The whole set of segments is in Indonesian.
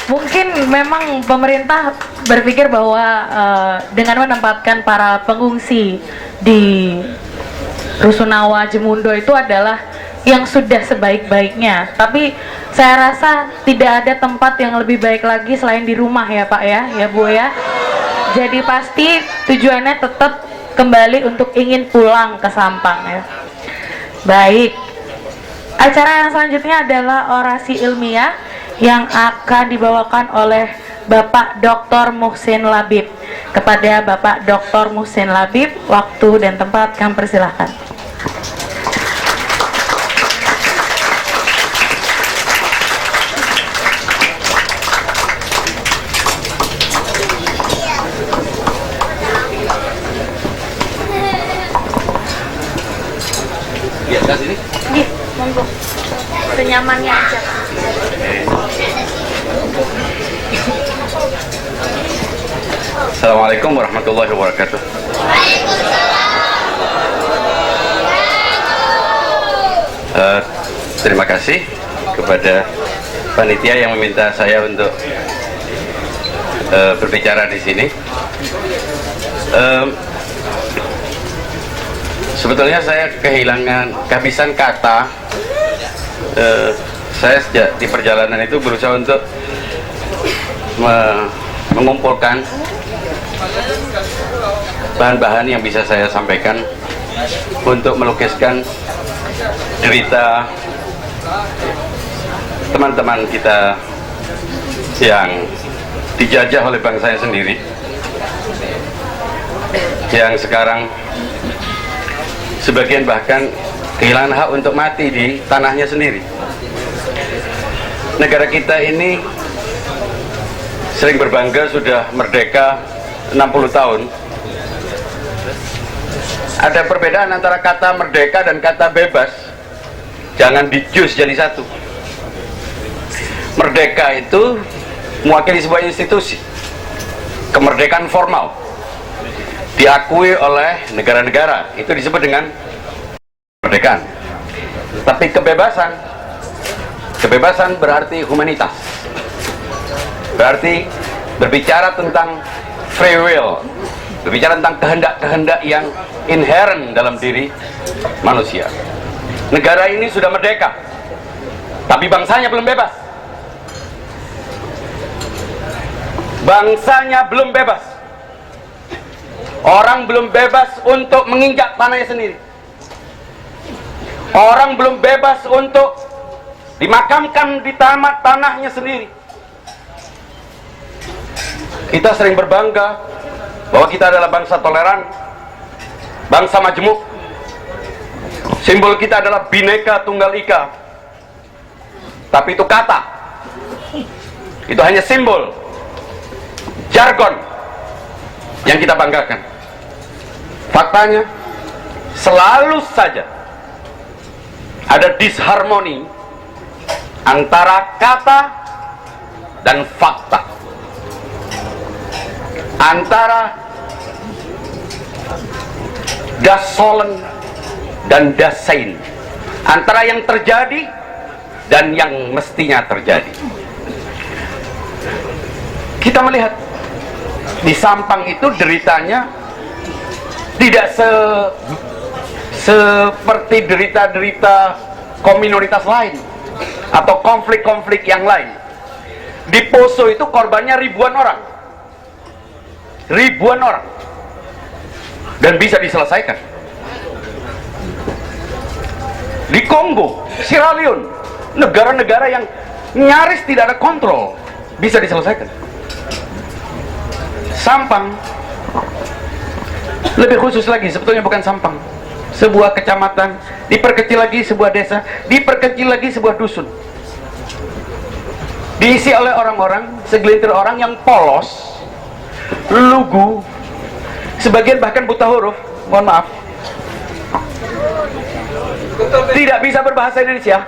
Mungkin memang pemerintah berpikir bahwa dengan menempatkan para pengungsi di Rusunawa Jemundo itu adalah yang sudah sebaik-baiknya. Tapi saya rasa tidak ada tempat yang lebih baik lagi selain di rumah ya Pak ya Bu ya. Jadi pasti tujuannya tetap kembali untuk ingin pulang ke Sampang ya. Baik. Acara yang selanjutnya adalah orasi ilmiah yang akan dibawakan oleh Bapak Dr. Muhsin Labib. Kepada Bapak Dr. Muhsin Labib, waktu dan tempat kami persilahkan. Di atas ini? Iya, monggo. Senyamannya aja. Assalamualaikum warahmatullahi wabarakatuh. Terima kasih kepada panitia yang meminta saya untuk berbicara di sini. Sebetulnya saya kehabisan kata. Saya sejak di perjalanan itu berusaha untuk mengumpulkan bahan-bahan yang bisa saya sampaikan untuk melukiskan cerita teman-teman kita yang dijajah oleh bangsanya sendiri, yang sekarang sebagian bahkan kehilangan hak untuk mati di tanahnya sendiri. Negara kita ini sering berbangga sudah merdeka 60 tahun. Ada perbedaan antara kata merdeka dan kata bebas. Jangan dijus jadi satu. Merdeka itu mewakili sebuah institusi, kemerdekaan formal, diakui oleh negara-negara, itu disebut dengan kemerdekaan. Tapi kebebasan berarti humanitas, berarti berbicara tentang free will, berbicara tentang kehendak-kehendak yang inherent dalam diri manusia. Negara ini sudah merdeka, tapi bangsanya belum bebas. Bangsanya belum bebas. Orang belum bebas untuk menginjak tanahnya sendiri. Orang belum bebas untuk dimakamkan di tanahnya sendiri. Kita sering berbangga bahwa kita adalah bangsa toleran, bangsa majemuk. Simbol kita adalah Bhinneka Tunggal Ika. Tapi itu kata. Itu hanya simbol, jargon yang kita banggakan. Faktanya, selalu saja ada disharmoni antara kata dan fakta, antara das Sollen dan das Sein, antara yang terjadi dan yang mestinya terjadi. Kita melihat di Sampang itu deritanya tidak seperti derita-derita komunitas lain atau konflik-konflik yang lain. Di Poso itu korbannya ribuan orang, dan bisa diselesaikan. Di Kongo, Sierra Leone, negara-negara yang nyaris tidak ada kontrol, bisa diselesaikan. Sampang lebih khusus lagi, sebetulnya bukan Sampang, sebuah kecamatan, diperkecil lagi sebuah desa, diperkecil lagi sebuah dusun, diisi oleh orang-orang, segelintir orang yang polos, lugu, sebagian bahkan buta huruf, mohon maaf, tidak bisa berbahasa Indonesia.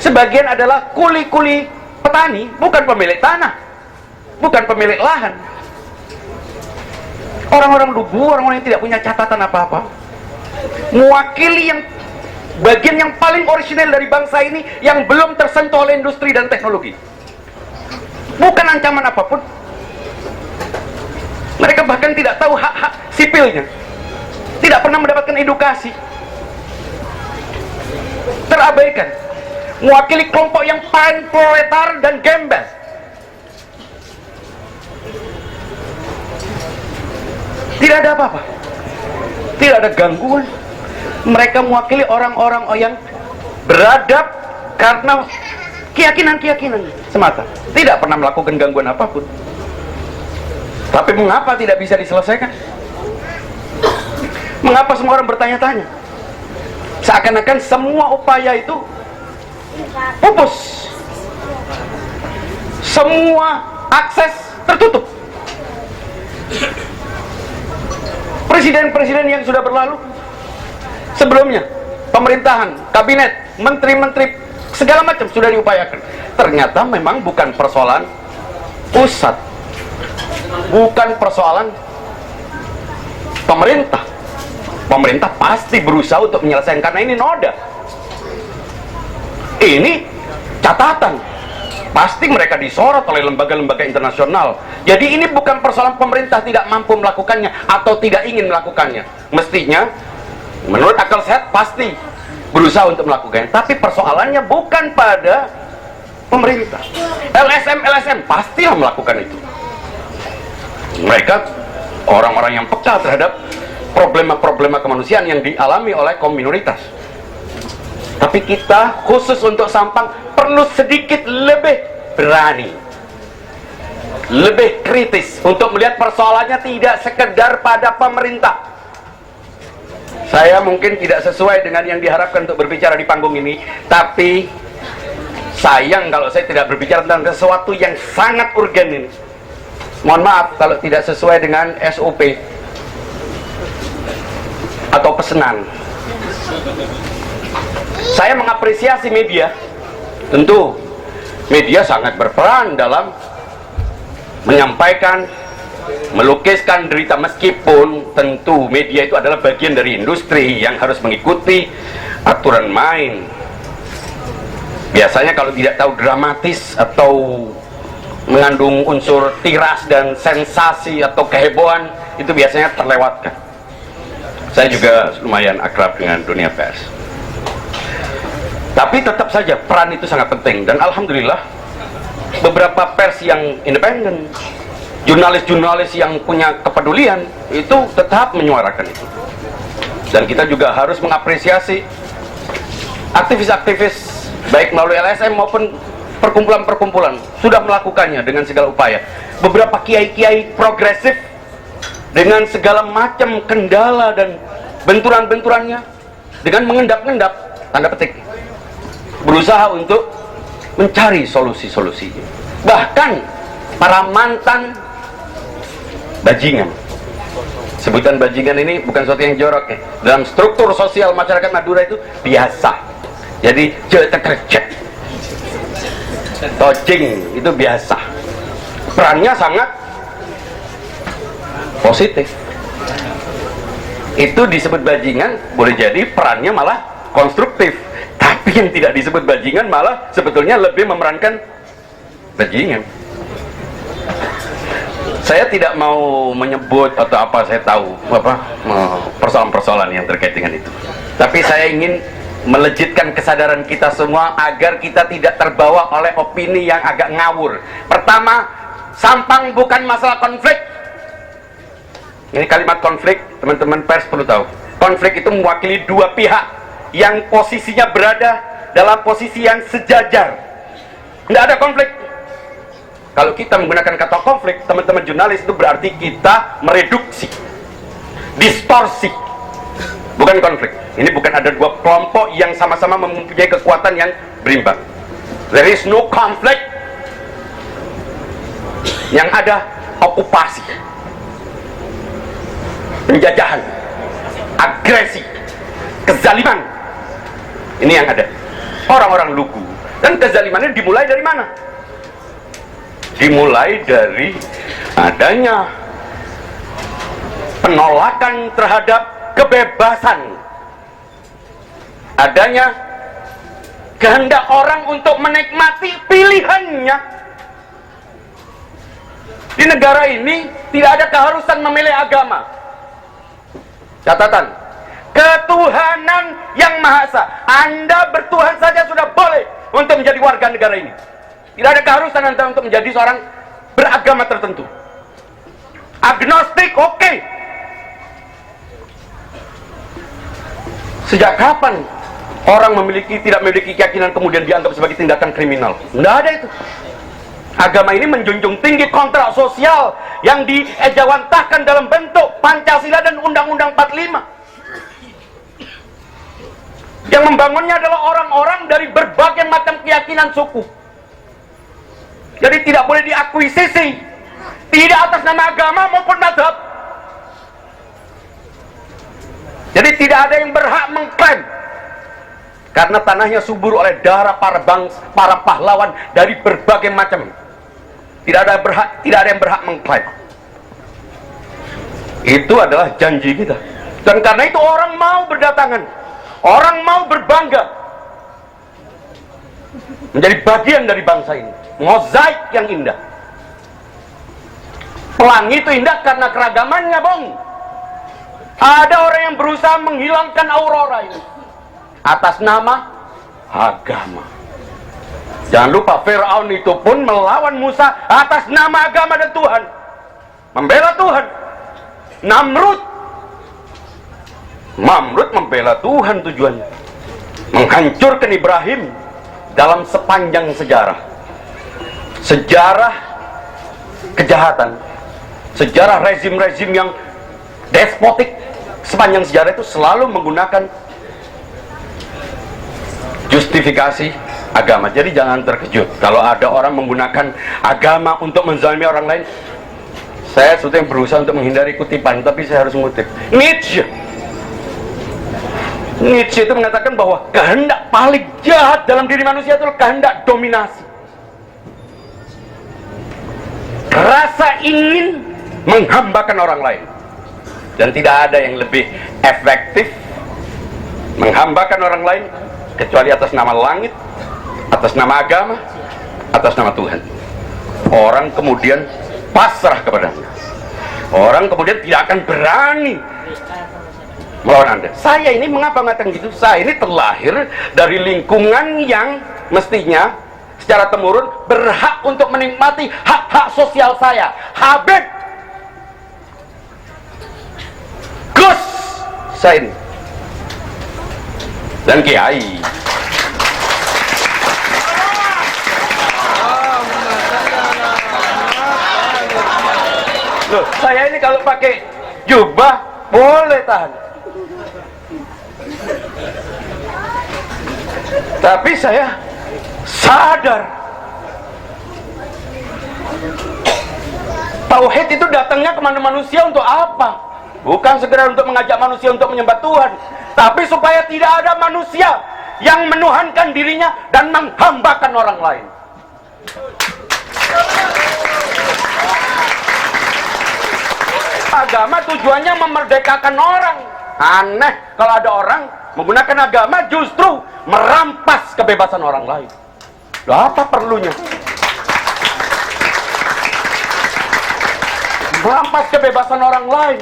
Sebagian adalah kuli-kuli petani, bukan pemilik tanah, bukan pemilik lahan. Orang-orang lugu, orang-orang yang tidak punya catatan apa-apa, mewakili yang bagian yang paling orisinal dari bangsa ini yang belum tersentuh oleh industri dan teknologi. bukan ancaman apapun. Mereka bahkan tidak tahu hak-hak sipilnya, tidak pernah mendapatkan edukasi, terabaikan, mewakili kelompok yang paling proletar dan gembel. Tidak ada apa-apa, tidak ada gangguan. Mereka mewakili orang-orang yang beradab karena keyakinan-keyakinan semata, tidak pernah melakukan gangguan apapun. Tapi mengapa tidak bisa diselesaikan? Mengapa semua orang bertanya-tanya? Seakan-akan semua upaya itu pupus, semua akses tertutup. Presiden-presiden yang sudah berlalu sebelumnya, pemerintahan, kabinet, menteri-menteri, segala macam sudah diupayakan. Ternyata memang bukan persoalan pusat, bukan persoalan pemerintah. Pemerintah pasti berusaha untuk menyelesaikan, karena ini noda, ini catatan, pasti mereka disorot oleh lembaga-lembaga internasional. Jadi ini bukan persoalan pemerintah tidak mampu melakukannya atau tidak ingin melakukannya. Mestinya menurut akal sehat pasti berusaha untuk melakukannya. Tapi persoalannya bukan pada pemerintah. LSM pastilah melakukan itu. Mereka orang-orang yang peka terhadap problema-problema kemanusiaan yang dialami oleh kaum minoritas. Tapi kita khusus untuk Sampang perlu sedikit lebih berani, lebih kritis untuk melihat persoalannya tidak sekedar pada pemerintah. Saya mungkin tidak sesuai dengan yang diharapkan untuk berbicara di panggung ini, tapi sayang kalau saya tidak berbicara tentang sesuatu yang sangat urgen ini. Mohon maaf kalau tidak sesuai dengan SOP atau pesanan. Saya mengapresiasi media. Tentu media sangat berperan dalam menyampaikan, melukiskan derita, meskipun tentu media itu adalah bagian dari industri yang harus mengikuti aturan main. Biasanya kalau tidak tahu dramatis atau mengandung unsur tiras dan sensasi atau kehebohan, itu biasanya terlewatkan. Saya juga lumayan akrab dengan dunia pers, tapi tetap saja peran itu sangat penting. Dan alhamdulillah beberapa pers yang independen, jurnalis-jurnalis yang punya kepedulian itu tetap menyuarakan itu. Dan kita juga harus mengapresiasi aktivis-aktivis baik melalui LSM maupun perkumpulan-perkumpulan sudah melakukannya dengan segala upaya. Beberapa kiai-kiai progresif dengan segala macam kendala dan benturan-benturannya, dengan mengendap-endap tanda petik berusaha untuk mencari solusi-solusi. Bahkan para mantan bajingan, sebutan bajingan ini bukan sesuatu yang jorok ya. Dalam struktur sosial masyarakat Madura itu biasa. Jadi kerja tojing itu biasa, perannya sangat positif. Itu disebut bajingan, boleh jadi perannya malah konstruktif. Tapi yang tidak disebut bajingan malah sebetulnya lebih memerankan bajingan. Saya tidak mau menyebut atau apa, saya tahu apa persoalan-persoalan yang terkait dengan itu. Tapi saya ingin melejitkan kesadaran kita semua agar kita tidak terbawa oleh opini yang agak ngawur. Pertama, Sampang bukan masalah konflik. Ini kalimat konflik, teman-teman pers perlu tahu. Konflik itu mewakili dua pihak yang posisinya berada dalam posisi yang sejajar. Tidak ada konflik. Kalau kita menggunakan kata konflik, teman-teman jurnalis, itu berarti kita mereduksi, distorsi. Bukan konflik. Ini bukan ada dua kelompok yang sama-sama mempunyai kekuatan yang berimbang. There is no conflict. Yang ada okupasi, penjajahan, agresi, kezaliman. Ini yang ada. Orang-orang lugu. Dan kezalimannya dimulai dari mana? Dimulai dari adanya penolakan terhadap kebebasan, adanya kehendak orang untuk menikmati pilihannya. Di negara ini tidak ada keharusan memilih agama. Catatan, ketuhanan yang Maha Esa. Anda bertuhan saja sudah boleh untuk menjadi warga negara ini. Tidak ada keharusan Anda untuk menjadi seorang beragama tertentu. Agnostik, oke. Sejak kapan orang tidak memiliki keyakinan kemudian dianggap sebagai tindakan kriminal? Tidak ada itu. Agama ini menjunjung tinggi kontrak sosial yang diejawantahkan dalam bentuk Pancasila dan Undang-Undang 45. Yang membangunnya adalah orang-orang dari berbagai macam keyakinan suku. Jadi tidak boleh diakuisisi, tidak atas nama agama maupun mazhab. Jadi tidak ada yang berhak mengklaim, karena tanahnya subur oleh darah para pahlawan dari berbagai macam. Tidak ada yang berhak mengklaim. Itu adalah janji kita. Dan karena itu orang mau berdatangan, orang mau berbangga menjadi bagian dari bangsa ini. Mozaik yang indah. Pelangi itu indah karena keragamannya, Bang. Ada orang yang berusaha menghilangkan aurora ini atas nama agama. Jangan lupa, Fir'aun itu pun melawan Musa atas nama agama dan Tuhan, membela Tuhan. Namrud membela Tuhan, tujuannya menghancurkan Ibrahim. Dalam sepanjang sejarah kejahatan, sejarah rezim-rezim yang despotik, sepanjang sejarah itu selalu menggunakan justifikasi agama. Jadi jangan terkejut kalau ada orang menggunakan agama untuk menzalimi orang lain. Saya sebetulnya berusaha untuk menghindari kutipan, tapi saya harus mengutip Nietzsche itu mengatakan bahwa kehendak paling jahat dalam diri manusia itu kehendak dominasi. Rasa ingin menghambakan orang lain. Dan tidak ada yang lebih efektif menghambakan orang lain kecuali atas nama langit, atas nama agama, atas nama Tuhan. Orang kemudian pasrah kepadanya. Orang kemudian tidak akan berani melawan Anda. Saya ini mengapa mengatakan gitu? Saya ini terlahir dari lingkungan yang mestinya secara temurun berhak untuk menikmati hak-hak sosial saya. Habib, Gus, saya ini, dan Kiai. Loh, saya ini kalau pakai jubah boleh tahan. Tapi saya sadar tauhid itu datangnya kemana manusia untuk apa? Bukan segera untuk mengajak manusia untuk menyembah Tuhan, tapi supaya tidak ada manusia yang menuhankan dirinya dan menghambakan orang lain. Agama tujuannya memerdekakan orang. Aneh kalau ada orang menggunakan agama justru merampas kebebasan orang lain. Loh, apa perlunya? Merampas kebebasan orang lain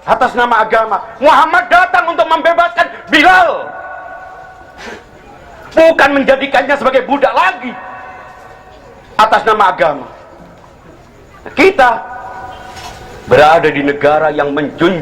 atas nama agama. Muhammad datang untuk membebaskan Bilal, bukan menjadikannya sebagai budak lagi atas nama agama. Kita berada di negara yang menjunjung